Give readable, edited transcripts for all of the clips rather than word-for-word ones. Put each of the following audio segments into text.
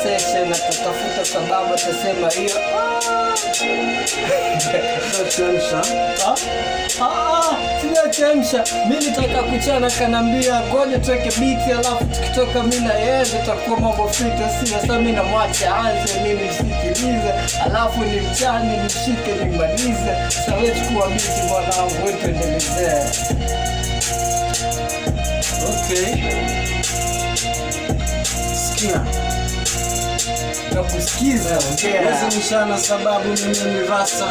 section na tutafuta sababu tusema hiyo. Chemsha. Mimi nitaka kuchana kanambia ngoja tuweke beat alafu tukitoka mimi na yeye tutakuwa mambo fita. Sasa mimi namwacha aanze mimi nisikilize alafu ni mchani nishike nimalize. Sasa wewe chukua beat mwanangu wewe tuendelee. Okay. Sikia. Nakusikiza lazimishana sababu mimi ni rasta.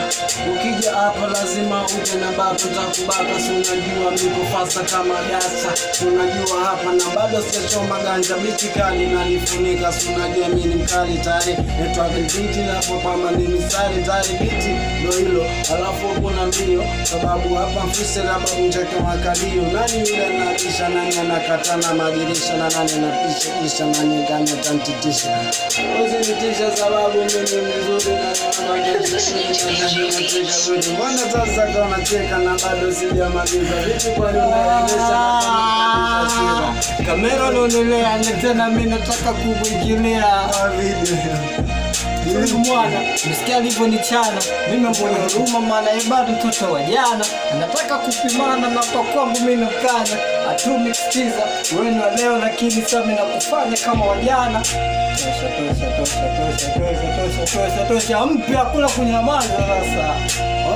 Ukija hapa lazima uje na baba nitakubaka. Si unajua miko fasta kama gasa. Unajua hapa na bado sijachoma ganja. Biti kali nalifunika. Si unajua mimi ni mkali tayari. Netwa biti na popama ni misari tayari biti ndo hilo. Alafu kuna mbio sababu hapa mfise na babu njake makalio. Nani yule anabisha nani anakatana madirisha na nani anapisha kisha nani gani atantitisha. Tisha sababu mimi mzuri na mbona sasa kama cheka na bado sijamaliza vipi kwa nini unaendesha kamera unaendelea tena mimi nataka kuingilia video Yule mwana msikia alivyo ni chana. Mimi mbona huruma maana yeye bado mtoto wa jana. Anataka kupimana na kwa kwangu mimi nakana. Atumisikiza wewe ni wa leo lakini sasa mimi nakufanya kama wajana. Tosha mpya kula kunyamaza sasa.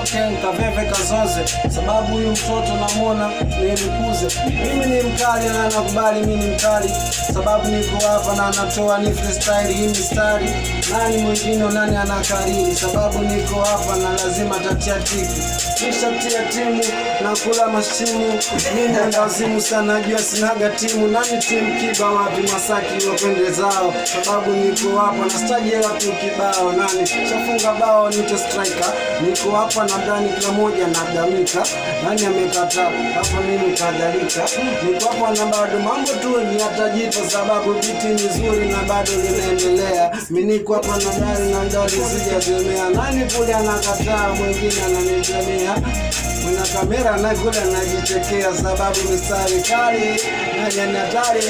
Okay, nikaveve kazoze sababu huyu mtoto namuona nilikuze. Mimi ni mkali na nakubali mimi ni mkali sababu niko hapa na natoa ni freestyle hii mistari. Nani mwingine nani anakariri sababu niko hapa na lazima tatia tiki. Kisha tia timu na kula mashimu. Mimi ndo wazimu sana najua sinaga timu. Nani timu kiba wapi Masaki wapende zao sababu niko hapa na stage ya watu kibao. Nani shafunga bao nito striker. Niko hapa na ndani kila moja na damika. Nani amekata hapa mimi kadhalika. Niko hapa na bado mambo tu ni atajita sababu biti nzuri na bado linaendelea. Mimi niko hapa na ndani na ndani sijajemea. Nani kule anakataa mwingine ananijemea. Mwana kamera na kule anajichekea sababu mistari kali na natari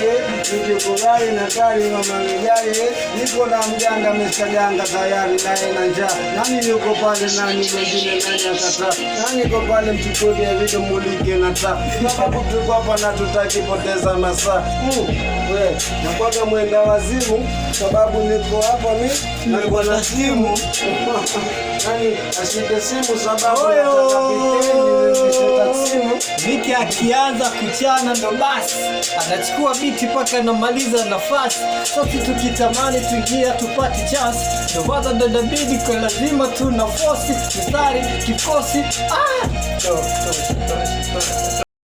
nikikubali na kali mama mjali. Niko na mjanga msaganga tayari naye na njaa. Nani yuko pale nani mwingine nani akataa. Nani yuko pale mchukue video mulike na taa. Sababu tuko hapa na tutaki poteza masaa. Wewe nakuaga mwenda wazimu sababu niko hapa mimi niko na simu. Nani ashike simu sababu nataka piteni simu. Biti akianza kuchana ndo basi anachukua biti paka anamaliza nafasi. Sisi tukitamani tuingia tupate chance. Ndo waza ndo dabidi kwa lazima tuna force mstari kikosi.